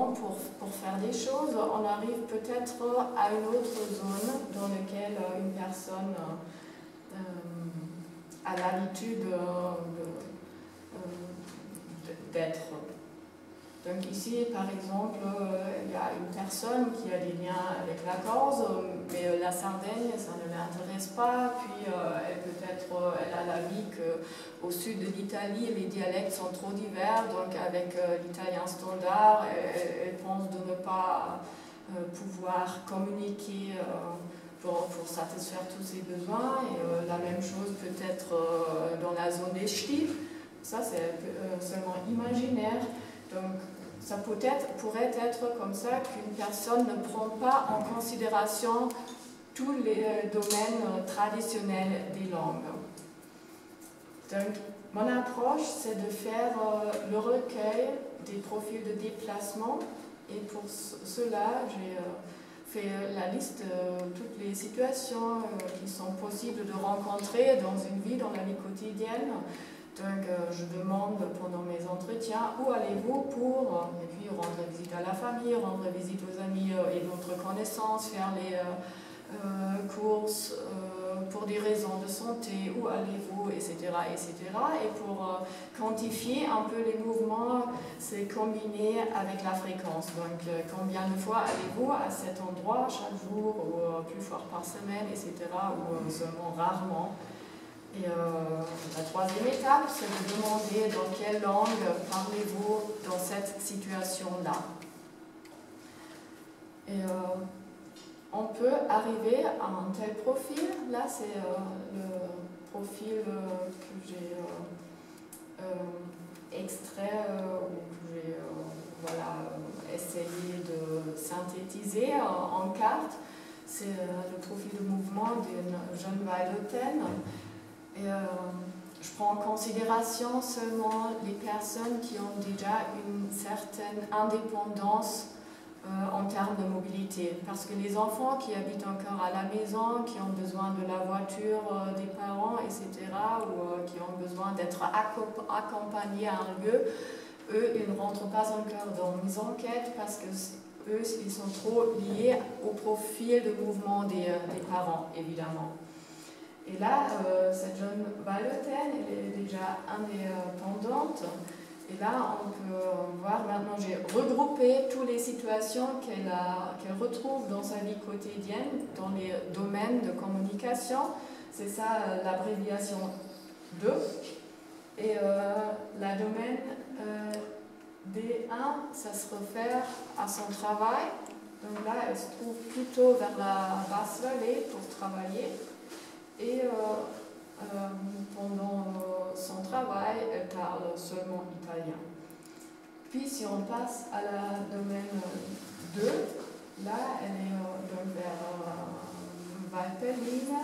moment, pour faire des choses, on arrive peut-être à une autre zone dans laquelle une personne a l'habitude d'être. Donc ici, par exemple, il y a une personne qui a des liens avec la Corse, mais la Sardaigne, ça ne l'intéresse pas. Puis elle a l'avis qu'au sud de l'Italie, les dialectes sont trop divers. Donc avec l'italien standard, elle pense de ne pas pouvoir communiquer pour satisfaire tous ses besoins. Et la même chose peut-être dans la zone des Ch'tis. Ça, c'est seulement imaginaire. Donc, ça pourrait être comme ça qu'une personne ne prend pas en considération tous les domaines traditionnels des langues. Donc, mon approche, c'est de faire le recueil des profils de déplacement. Et pour cela, j'ai fait la liste de toutes les situations qui sont possibles de rencontrer dans une vie, dans la vie quotidienne. Donc, je demande pendant mes entretiens où allez-vous pour, et puis rendre visite à la famille, rendre visite aux amis et d'autres connaissances, faire les courses pour des raisons de santé, où allez-vous, etc., etc. Et pour quantifier un peu les mouvements, c'est combiné avec la fréquence. Donc, combien de fois allez-vous à cet endroit chaque jour, ou plus fort par semaine, etc., ou seulement rarement. Et la troisième étape, c'est de demander dans quelle langue parlez-vous dans cette situation-là. Et on peut arriver à un tel profil. Là, c'est le profil que j'ai extrait, ou que j'ai essayé de synthétiser en carte. C'est le profil de mouvement d'une jeune Vallotène. Et je prends en considération seulement les personnes qui ont déjà une certaine indépendance en termes de mobilité. Parce que les enfants qui habitent encore à la maison, qui ont besoin de la voiture des parents, etc., ou qui ont besoin d'être accompagnés à un lieu, eux, ils ne rentrent pas encore dans mes enquêtes parce que eux, ils sont trop liés au profil de mouvement des parents, évidemment. Et là, cette jeune Vallotène, elle est déjà indépendante. Et là, on peut voir, maintenant j'ai regroupé toutes les situations qu'elle retrouve dans sa vie quotidienne, dans les domaines de communication. C'est ça l'abréviation 2. Et la domaine D1, ça se réfère à son travail. Donc là, elle se trouve plutôt vers la basse-vallée pour travailler. Et pendant son travail, elle parle seulement italien. Puis si on passe à la domaine 2, là elle est donc vers Valpelline,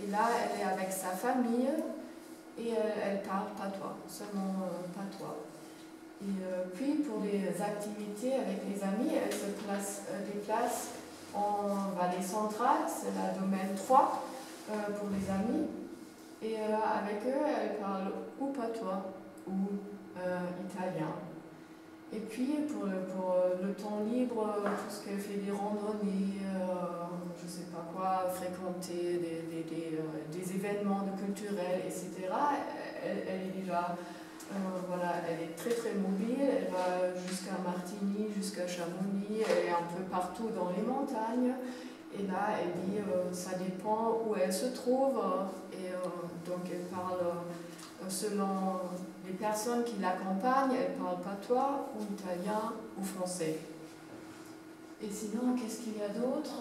et là elle est avec sa famille, et elle parle patois, seulement patois. Et puis pour les activités avec les amis, elle se déplace en vallée centrale, c'est la domaine 3. Pour les amis, et avec eux, elle parle ou patois ou italien. Et puis pour le temps libre, tout ce qu'elle fait, des randonnées, je ne sais pas quoi, fréquenter des événements culturels, etc., elle est déjà, elle est très très mobile, elle va jusqu'à Martigny, jusqu'à Chamonix, elle est un peu partout dans les montagnes. Et là, elle dit, ça dépend où elle se trouve, et donc elle parle, selon les personnes qui l'accompagnent, elle parle patois, ou italien, ou français. Et sinon, qu'est-ce qu'il y a d'autre?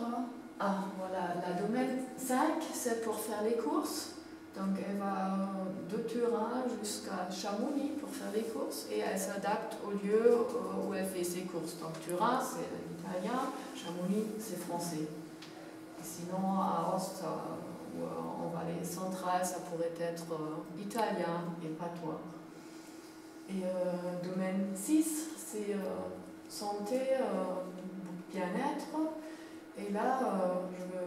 Ah, voilà, la domaine 5, c'est pour faire les courses. Donc elle va de Turin jusqu'à Chamonix pour faire les courses, et elle s'adapte au lieu où elle fait ses courses. Donc Turin, c'est italien, Chamonix, c'est français. Sinon, à Ost, ou en vallée centrale, ça pourrait être italien et patois. Et domaine 6, c'est santé, bien-être. Et là, je veux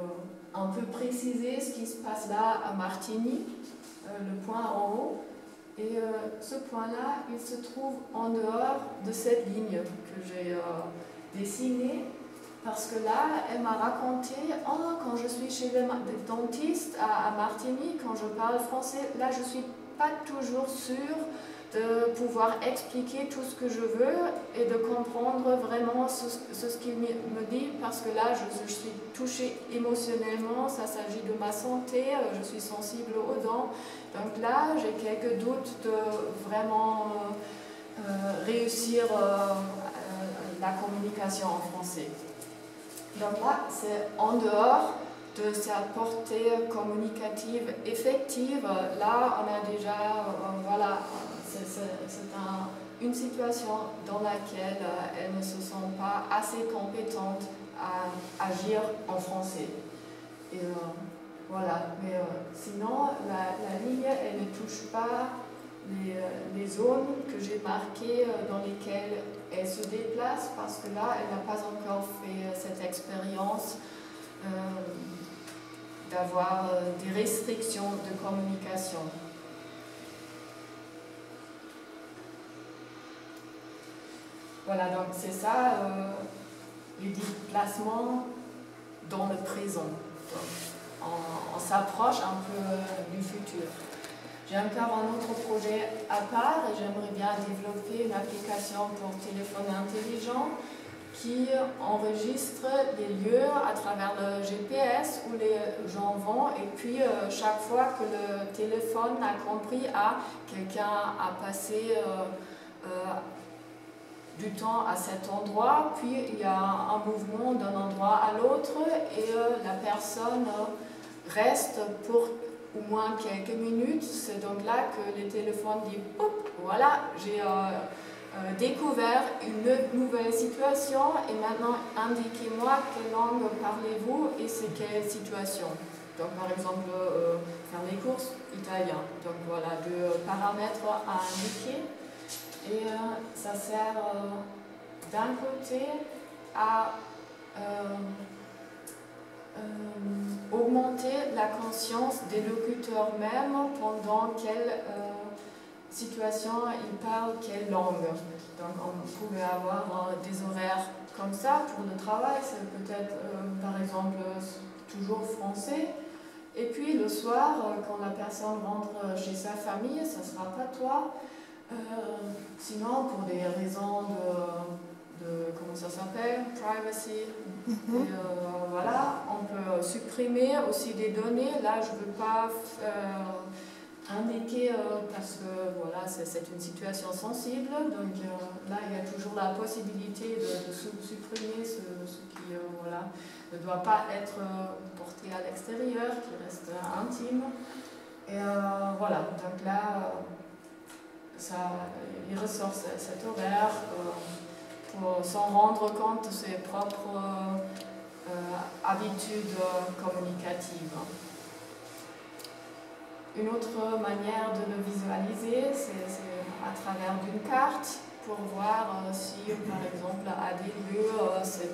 un peu préciser ce qui se passe là à Martigny, le point en haut. Et ce point-là, il se trouve en dehors de cette ligne que j'ai dessiner parce que là, elle m'a raconté, oh, quand je suis chez le dentiste à Martigny, quand je parle français, là, je ne suis pas toujours sûre de pouvoir expliquer tout ce que je veux et de comprendre vraiment ce qu'il me dit, parce que là, je suis touchée émotionnellement, ça s'agit de ma santé, je suis sensible aux dents. Donc là, j'ai quelques doutes de vraiment réussir la communication en français. Donc là, c'est en dehors de sa portée communicative effective. Là, on a déjà, voilà, c'est une situation dans laquelle elles ne se sentent pas assez compétentes à agir en français. Et voilà, mais sinon, la ligne, elle ne touche pas les zones que j'ai marquées dans lesquelles elle se déplace, parce que là, elle n'a pas encore fait cette expérience d'avoir des restrictions de communication. Voilà, donc c'est ça, les déplacements dans le présent. Donc, on s'approche un peu du futur. J'ai encore un autre projet à part et j'aimerais bien développer une application pour téléphone intelligent qui enregistre les lieux à travers le GPS où les gens vont, et puis chaque fois que le téléphone a compris quelqu'un a passé du temps à cet endroit, puis il y a un mouvement d'un endroit à l'autre et la personne reste pour au moins quelques minutes. C'est donc là que le téléphone dit « Hop, voilà, j'ai découvert une nouvelle situation et maintenant indiquez-moi quelle langue parlez-vous et c'est quelle situation ». Donc par exemple, faire les courses, italien. Donc voilà, deux paramètres à indiquer. Et ça sert d'un côté à augmenter la conscience des locuteurs même pendant quelle situation ils parlent, quelle langue. Donc on pouvait avoir des horaires comme ça pour le travail, c'est peut-être par exemple toujours français. Et puis le soir, quand la personne rentre chez sa famille, ça ne sera pas toi. Sinon, pour des raisons de comment ça s'appelle, privacy, et, voilà, on peut supprimer aussi des données. Là, je ne veux pas indiquer parce que voilà, c'est une situation sensible. Donc là, il y a toujours la possibilité de supprimer ce qui voilà, ne doit pas être porté à l'extérieur, qui reste intime. Et voilà, donc là, il ressort cet horaire pour s'en rendre compte de ses propres habitudes communicatives. Une autre manière de le visualiser, c'est à travers d'une carte pour voir si, par exemple, à des lieux, c'est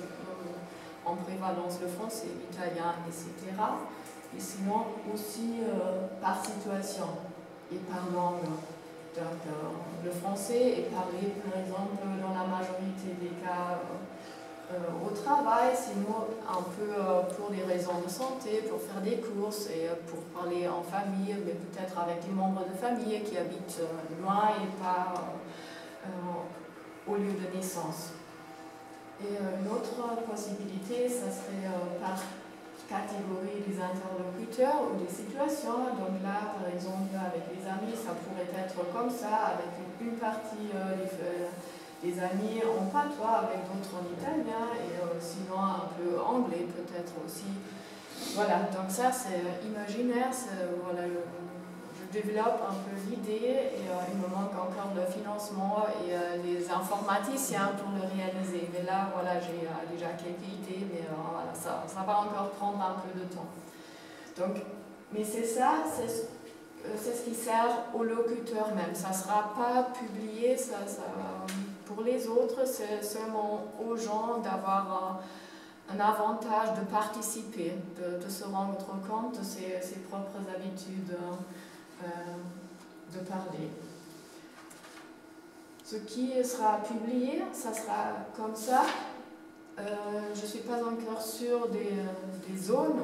en prévalence le français, l'italien, etc. Et sinon aussi par situation et par langue. Donc, le français est parlé, par exemple, dans la majorité des cas au travail, sinon un peu pour des raisons de santé, pour faire des courses et pour parler en famille, mais peut-être avec des membres de famille qui habitent loin et pas au lieu de naissance. Et une autre possibilité, ça serait par catégorie des interlocuteurs ou des situations. Donc là, par exemple, avec les amis, ça pourrait être comme ça, avec une partie des amis en patois, avec d'autres en italien, et sinon un peu anglais peut-être aussi. Voilà, donc ça c'est imaginaire, voilà, je développe un peu l'idée et il me manque encore le financement et les informaticiens pour le réaliser. Mais là, voilà, j'ai déjà quelques idées, mais voilà, ça va encore prendre un peu de temps. Donc, mais c'est ça, c'est ce qui sert aux locuteurs même. Ça ne sera pas publié, pour les autres, c'est seulement aux gens d'avoir un avantage de participer, de se rendre compte de ses propres habitudes de parler. Ce qui sera publié, ça sera comme ça. Je ne suis pas encore sûre des zones.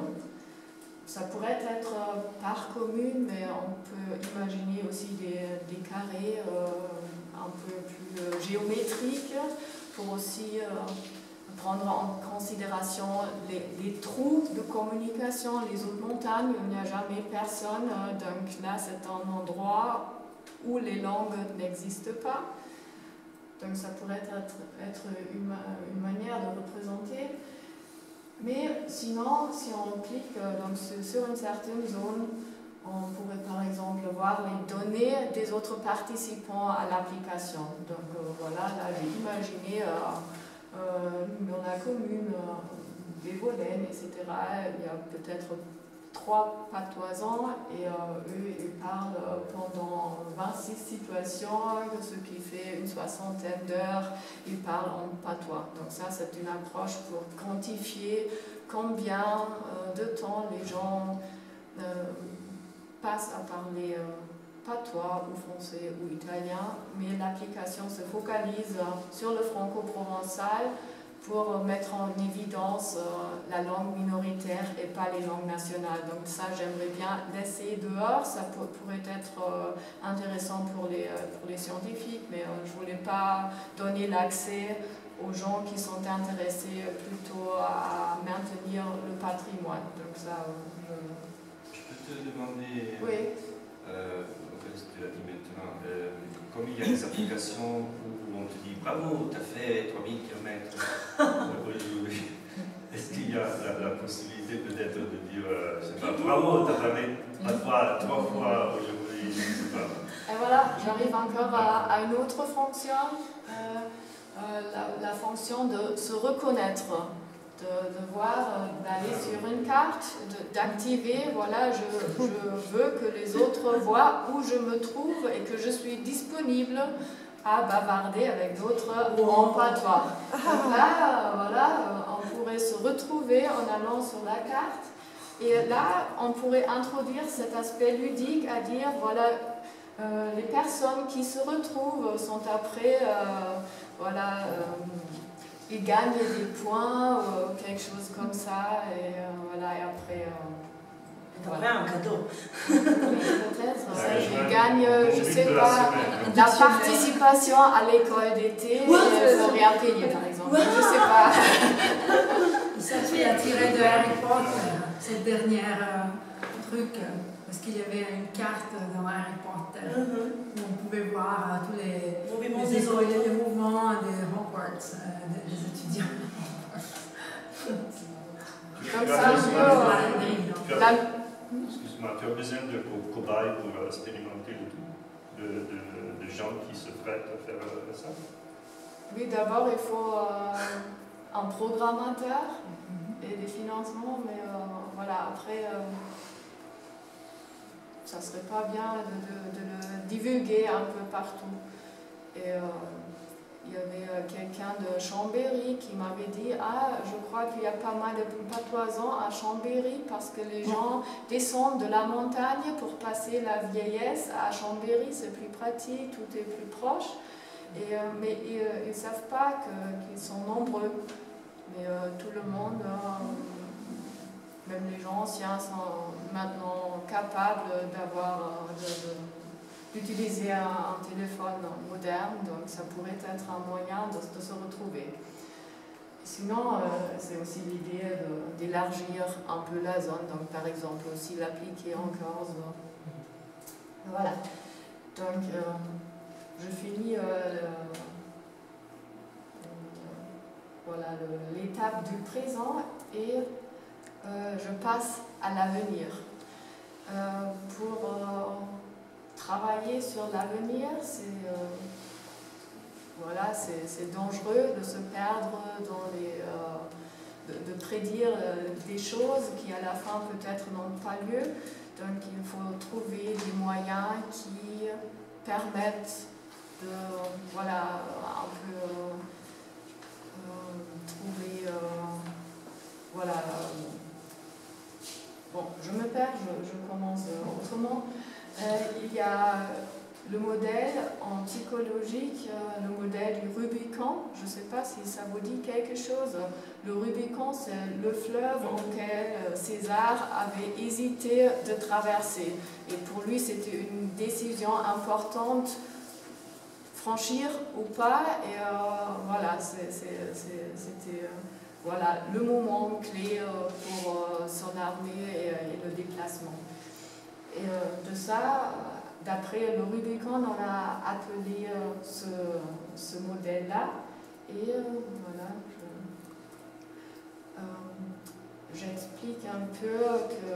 Ça pourrait être par commune, mais on peut imaginer aussi des carrés un peu plus géométriques pour aussi prendre en considération les trous de communication, les autres montagnes où il n'y a jamais personne. Donc là, c'est un endroit où les langues n'existent pas. Donc ça pourrait être une manière de représenter. Mais sinon, si on clique donc, sur une certaine zone, on pourrait par exemple voir les données des autres participants à l'application. Donc voilà, là j'ai imaginé dans la commune des Vaudaines, etc. Il y a peut-être 3 patoisans et eux ils parlent pendant 26 situations, ce qui fait une 60aine d'heures, ils parlent en patois. Donc ça c'est une approche pour quantifier combien de temps les gens passent à parler patois ou français ou italien, mais l'application se focalise sur le franco-provençal pour mettre en évidence la langue minoritaire et pas les langues nationales. Donc ça, j'aimerais bien laisser dehors, ça pourrait être intéressant pour les scientifiques, mais je ne voulais pas donner l'accès aux gens qui sont intéressés plutôt à maintenir le patrimoine. Donc ça, Je peux te demander, oui. tu l'as dit maintenant, comme il y a des applications où on te dit bravo, tu as fait 3000 km aujourd'hui, est-ce qu'il y a la possibilité peut-être de dire, je sais pas, bravo, tu as parlé pas 3 fois aujourd'hui, je sais pas. Et voilà, j'arrive encore à une autre fonction, la fonction de se reconnaître. De voir, d'aller sur une carte, d'activer, voilà, je veux que les autres voient où je me trouve et que je suis disponible à bavarder avec d'autres en patois. Donc là, voilà, on pourrait se retrouver en allant sur la carte et là, on pourrait introduire cet aspect ludique à dire, voilà, les personnes qui se retrouvent sont après, voilà, ils gagnent des points ou quelque chose comme ça, et voilà, et après... voilà. Un cadeau. Peut-être, ils gagnent, je sais pas, la participation à l'école d'été, sans rien payer par exemple, je sais pas. Ça fait attirer de Harry Potter, cette dernière truc, parce qu'il y avait une carte dans Harry Potter, où on pouvait voir tous les écoles, les mouvements des Hogwarts, des étudiants. Comme ça, Excuse-moi, tu as besoin de cobayes pour expérimenter le tout, de gens qui se prêtent à faire ça? Oui, d'abord il faut un programmateur et des financements, mais voilà, après... ça serait pas bien de le divulguer un peu partout. Et il y avait quelqu'un de Chambéry qui m'avait dit « Ah, je crois qu'il y a pas mal de patoisans à Chambéry parce que les gens descendent de la montagne pour passer la vieillesse à Chambéry, c'est plus pratique, tout est plus proche. » Mais ils ne savent pas qu'ils sont nombreux. Mais tout le monde... même les gens anciens sont maintenant capables d'utiliser un téléphone moderne, donc ça pourrait être un moyen de se retrouver. Sinon, c'est aussi l'idée d'élargir un peu la zone, donc par exemple aussi l'appliquer en Corse. Voilà. Donc, je finis voilà, l'étape du présent et je passe à l'avenir. Pour travailler sur l'avenir, voilà, c'est dangereux de se perdre dans de prédire des choses qui à la fin peut-être n'ont pas lieu. Donc il faut trouver des moyens qui permettent de, voilà, un peu trouver, voilà. Bon, je me perds, je commence autrement. Il y a le modèle, en psychologie le modèle du Rubicon. Je ne sais pas si ça vous dit quelque chose. Le Rubicon, c'est le fleuve auquel César avait hésité de traverser. Et pour lui, c'était une décision importante, franchir ou pas. Et voilà, c'était voilà, le moment clé pour son armée et le déplacement. Et de ça, d'après le Rubicon, on a appelé ce modèle-là. Et voilà, j'explique un peu que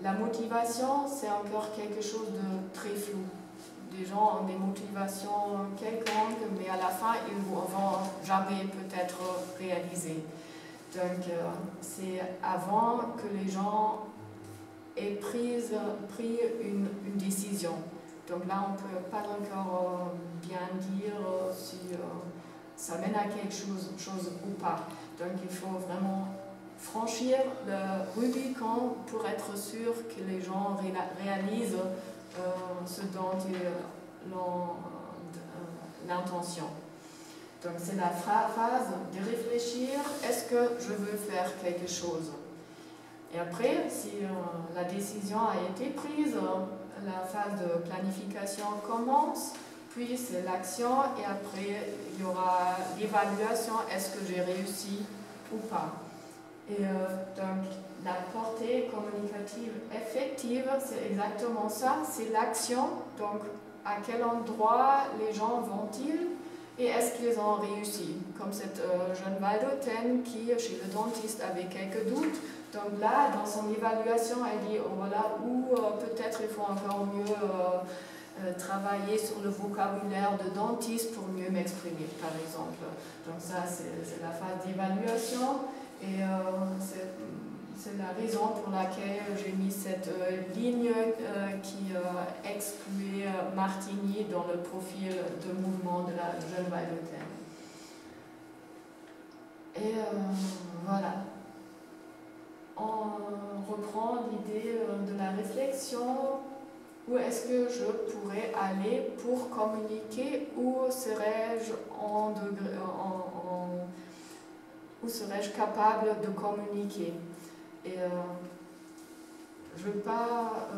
la motivation, c'est encore quelque chose de très flou. Des gens ont des motivations quelconques, mais à la fin, ils ne vont jamais peut-être réaliser. Donc, c'est avant que les gens aient pris une décision. Donc là, on ne peut pas encore bien dire si ça mène à quelque chose ou pas. Donc, il faut vraiment franchir le Rubicon pour être sûr que les gens réalisent ce dont ils ont l'intention. Donc c'est la phase de réfléchir, est-ce que je veux faire quelque chose? Et après, si la décision a été prise, la phase de planification commence, puis c'est l'action et après il y aura l'évaluation, est-ce que j'ai réussi ou pas? Et donc la portée communicative effective, c'est exactement ça, c'est l'action. Donc, à quel endroit les gens vont-ils et est-ce qu'ils ont réussi? Comme cette jeune Valdotaine qui, chez le dentiste, avait quelques doutes. Donc là, dans son évaluation, elle dit, oh, voilà, ou peut-être il faut encore mieux travailler sur le vocabulaire de dentiste pour mieux m'exprimer, par exemple. Donc ça, c'est la phase d'évaluation. Et c'est la raison pour laquelle j'ai mis cette ligne qui excluait Martigny dans le profil de mouvement de la jeune Valdotaine. Et voilà. On reprend l'idée de la réflexion. Où est-ce que je pourrais aller pour communiquer? Où serais-je où serais-je capable de communiquer? Et je ne veux pas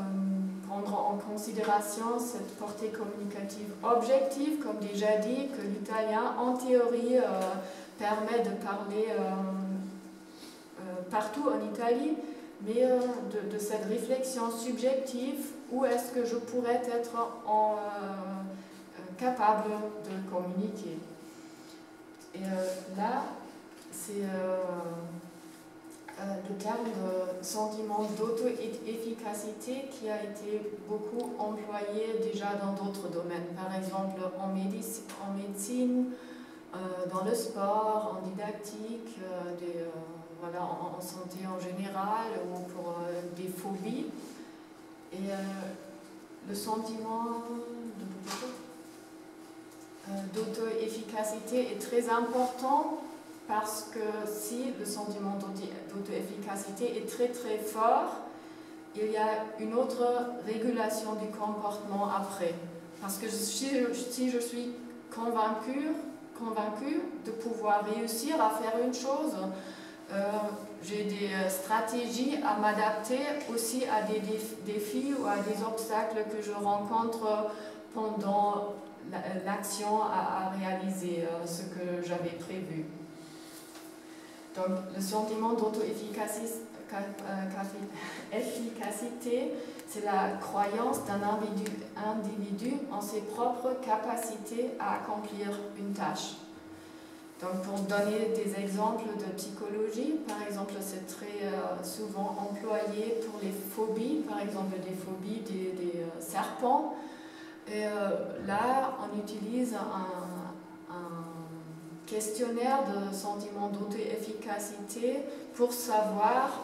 prendre en considération cette portée communicative objective, comme déjà dit, que l'italien, en théorie, permet de parler partout en Italie, mais de cette réflexion subjective, où est-ce que je pourrais être capable de communiquer? Et là, c'est le terme de sentiment d'auto-efficacité qui a été beaucoup employé déjà dans d'autres domaines, par exemple en médecine, dans le sport, en didactique, voilà, en santé en général ou pour des phobies. Et le sentiment d'auto-efficacité est très important parce que si le sentiment d'auto-efficacité est très très fort, il y a une autre régulation du comportement après. Parce que si je suis convaincue de pouvoir réussir à faire une chose, j'ai des stratégies à m'adapter aussi à des défis ou à des obstacles que je rencontre pendant l'action à réaliser ce que j'avais prévu. Donc le sentiment d'auto-efficacité, c'est la croyance d'un individu en ses propres capacités à accomplir une tâche. Donc pour donner des exemples de psychologie, par exemple, c'est très souvent employé pour les phobies, par exemple des phobies des serpents. Et là, on utilise un questionnaire de sentiment d'auto-efficacité pour savoir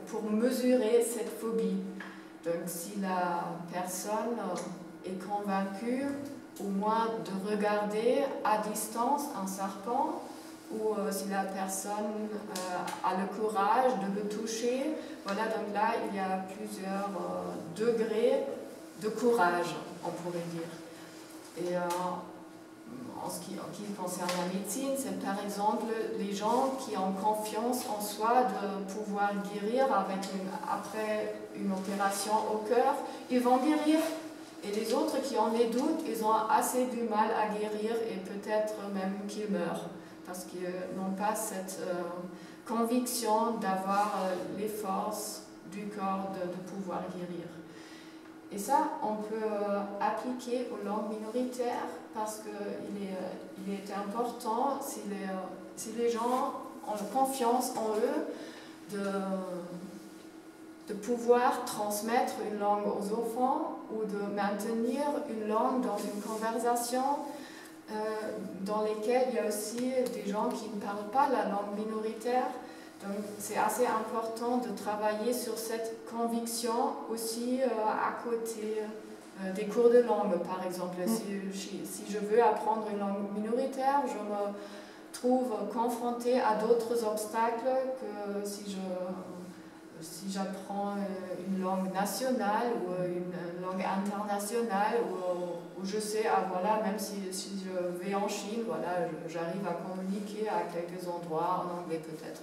pour mesurer cette phobie. Donc si la personne est convaincue au moins de regarder à distance un serpent ou si la personne a le courage de le toucher. Voilà, donc là, il y a plusieurs degrés de courage, on pourrait dire. Et en ce qui concerne la médecine, c'est par exemple les gens qui ont confiance en soi de pouvoir guérir après une opération au cœur, ils vont guérir. Et les autres qui ont des doutes, ils ont assez du mal à guérir et peut-être même qu'ils meurent parce qu'ils n'ont pas cette conviction d'avoir les forces du corps de pouvoir guérir. Et ça, on peut appliquer aux langues minoritaires parce qu'il est important, si les gens ont confiance en eux, de pouvoir transmettre une langue aux enfants ou de maintenir une langue dans une conversation dans laquelle il y a aussi des gens qui ne parlent pas la langue minoritaire. Donc c'est assez important de travailler sur cette conviction aussi à côté des cours de langue, par exemple. Si je veux apprendre une langue minoritaire, je me trouve confrontée à d'autres obstacles que si j'apprends une langue nationale ou une langue internationale où je sais, voilà, même si je vais en Chine, voilà, j'arrive à communiquer à quelques endroits en anglais peut-être.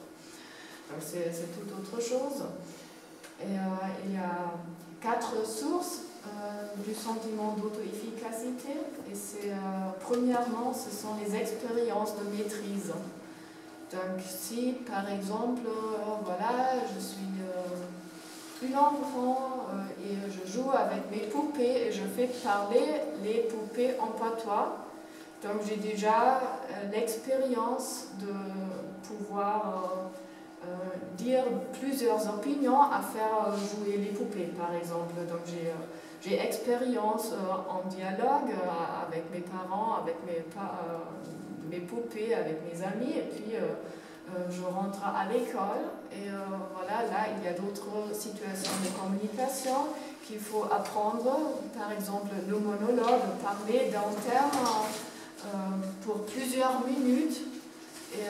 Donc c'est tout autre chose. Et il y a 4 sources du sentiment d'auto-efficacité. Et premièrement, ce sont les expériences de maîtrise. Donc si par exemple, voilà, je suis une enfant et je joue avec mes poupées et je fais parler les poupées en patois, donc j'ai déjà l'expérience de pouvoir dire plusieurs opinions à faire jouer les poupées par exemple. Donc j'ai expérience en dialogue avec mes parents, avec mes poupées, avec mes amis, et puis je rentre à l'école et voilà, là il y a d'autres situations de communication qu'il faut apprendre, par exemple le monologue, parler d'un terme pour plusieurs minutes. Et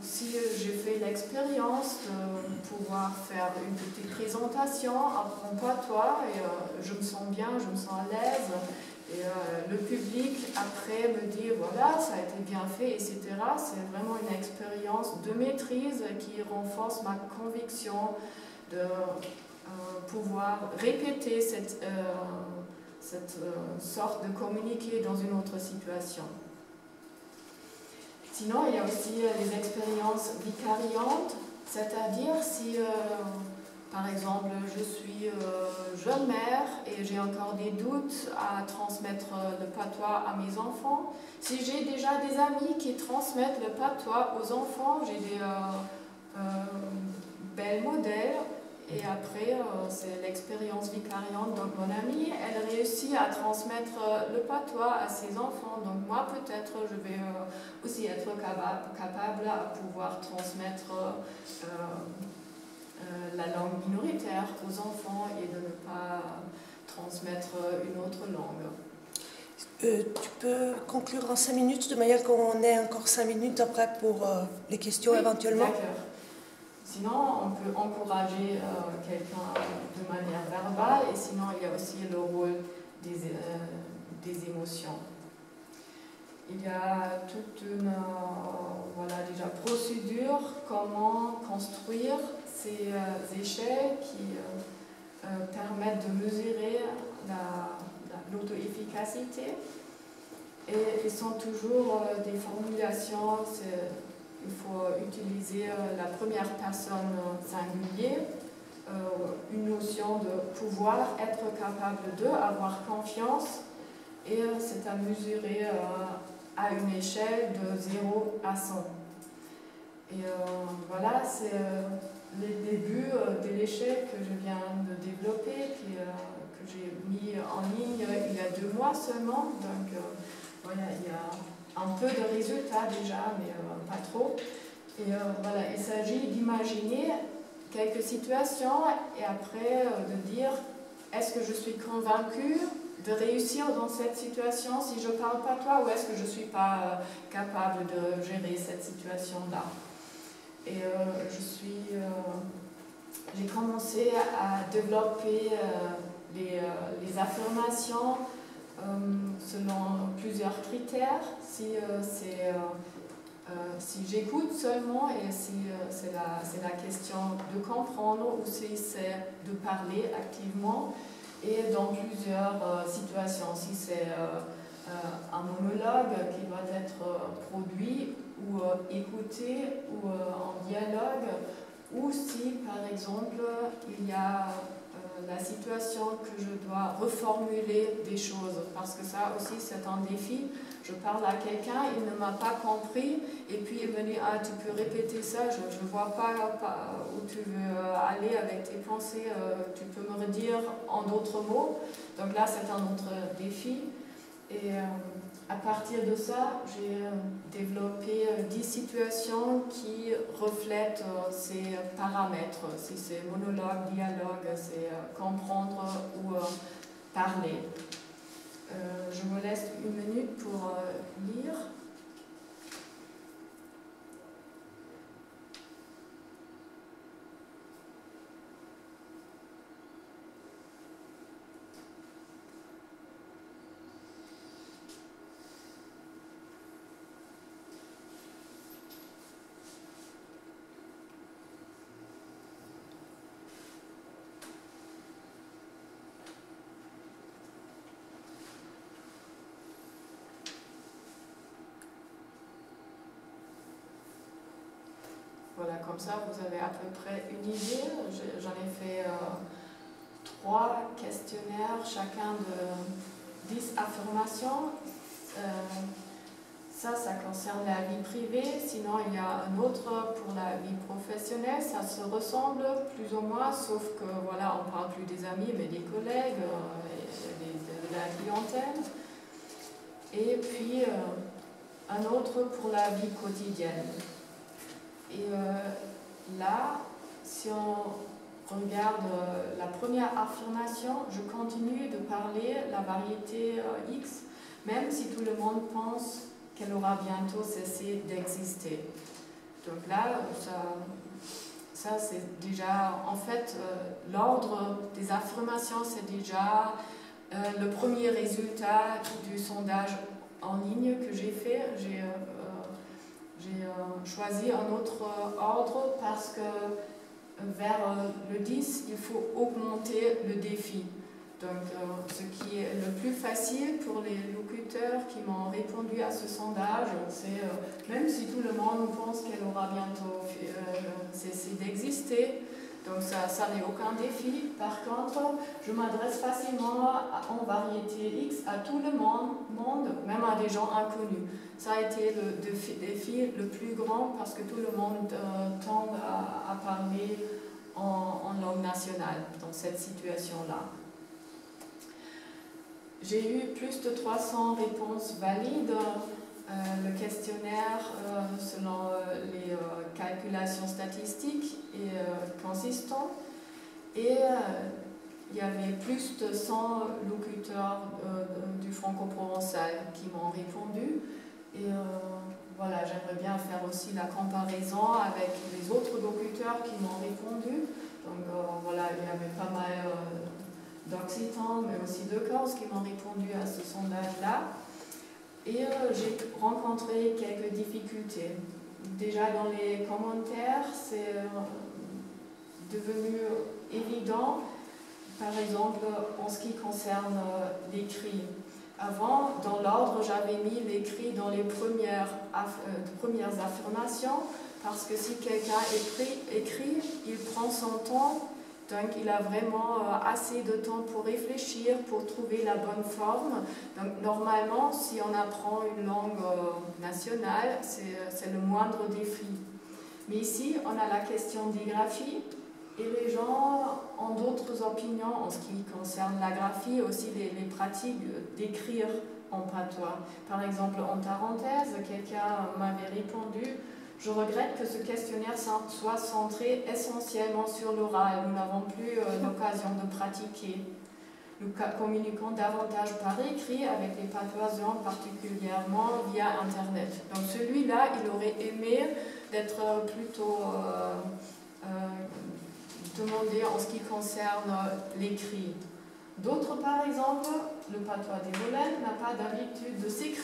si j'ai fait l'expérience de pouvoir faire une petite présentation en patois, et je me sens bien, je me sens à l'aise, et le public après me dit voilà, ça a été bien fait, etc. C'est vraiment une expérience de maîtrise qui renforce ma conviction de pouvoir répéter cette sorte de communiquer dans une autre situation. Sinon, il y a aussi les expériences vicariantes, c'est-à-dire si, par exemple, je suis jeune mère et j'ai encore des doutes à transmettre le patois à mes enfants. Si j'ai déjà des amis qui transmettent le patois aux enfants, j'ai des belles modèles. Et après, c'est l'expérience vicariante. Donc mon amie, elle réussit à transmettre le patois à ses enfants. Donc moi, peut-être, je vais aussi être capable à pouvoir transmettre la langue minoritaire aux enfants et de ne pas transmettre une autre langue. Tu peux conclure en 5 minutes, de manière qu'on ait encore 5 minutes après pour les questions éventuellement. D'accord. Sinon, on peut encourager quelqu'un de manière verbale, et sinon il y a aussi le rôle des émotions. Il y a toute une déjà procédure, comment construire ces échelles qui permettent de mesurer l'auto-efficacité. Et ils sont toujours des formulations. Il faut utiliser la première personne singulier, une notion de pouvoir être capable de, avoir confiance, et c'est à mesurer à une échelle de 0 à 100. Et voilà, c'est les débuts de l'échelle que je viens de développer, que j'ai mis en ligne il y a 2 mois seulement. Donc voilà, il y a un peu de résultats déjà, mais pas trop. Et voilà, il s'agit d'imaginer quelques situations et après de dire est-ce que je suis convaincue, de réussir dans cette situation si je parle patois, ou est-ce que je ne suis pas capable de gérer cette situation-là. Et j'ai commencé à développer les affirmations selon plusieurs critères. Si j'écoute seulement et si c'est la question de comprendre ou si c'est de parler activement et dans plusieurs situations. Si c'est un monologue qui doit être produit ou écouté ou en dialogue, ou si par exemple il y a la situation que je dois reformuler des choses, parce que ça aussi c'est un défi. Je parle à quelqu'un, il ne m'a pas compris, et puis il me dit « Ah, tu peux répéter ça, je ne vois pas où tu veux aller avec tes pensées, tu peux me redire en d'autres mots ». Donc là, c'est un autre défi. Et à partir de ça, j'ai développé 10 situations qui reflètent ces paramètres. Si c'est monologue, dialogue, c'est comprendre ou parler. Je me laisse une minute pour lire. Voilà, comme ça vous avez à peu près une idée. J'en ai fait 3 questionnaires, chacun de 10 affirmations. Ça concerne la vie privée. Sinon, il y a un autre pour la vie professionnelle. Ça se ressemble plus ou moins, sauf que voilà, on ne parle plus des amis, mais des collègues, de la clientèle. Et puis, un autre pour la vie quotidienne. Et là, si on regarde la première affirmation, je continue de parler la variété X, même si tout le monde pense qu'elle aura bientôt cessé d'exister. Donc là, ça c'est déjà, en fait, l'ordre des affirmations, c'est déjà le premier résultat du sondage en ligne que j'ai fait. J'ai choisi un autre ordre parce que vers le 10, il faut augmenter le défi. Donc, ce qui est le plus facile pour les locuteurs qui m'ont répondu à ce sondage, c'est même si tout le monde pense qu'elle aura bientôt cessé d'exister, donc ça n'est aucun défi. Par contre, je m'adresse facilement en variété X à tout le monde, même à des gens inconnus. Ça a été le défi le plus grand parce que tout le monde tend à parler en langue nationale dans cette situation-là. J'ai eu plus de 300 réponses valides. Le questionnaire, selon les calculations statistiques, est consistant. Et il y avait plus de 100 locuteurs du franco-provençal qui m'ont répondu. Et voilà, j'aimerais bien faire aussi la comparaison avec les autres locuteurs qui m'ont répondu. Donc voilà, il y avait pas mal d'Occitans, mais aussi de Corse qui m'ont répondu à ce sondage-là. Et j'ai rencontré quelques difficultés. Déjà dans les commentaires, c'est devenu évident, par exemple en ce qui concerne l'écrit. Avant, dans l'ordre, j'avais mis l'écrit dans les premières affirmations, parce que si quelqu'un écrit, il prend son temps. Donc, il a vraiment assez de temps pour réfléchir, pour trouver la bonne forme. Donc, normalement, si on apprend une langue nationale, c'est le moindre défi. Mais ici, on a la question des graphies et les gens ont d'autres opinions en ce qui concerne la graphie, aussi les pratiques d'écrire en patois. Par exemple, en parenthèse, quelqu'un m'avait répondu: je regrette que ce questionnaire soit centré essentiellement sur l'oral. Nous n'avons plus l'occasion de pratiquer. communiquant davantage par écrit avec les patoisans, particulièrement via Internet. Donc celui-là, il aurait aimé d'être plutôt demandé en ce qui concerne l'écrit. D'autres, par exemple, le patois des Molennes n'a pas d'habitude de s'écrire.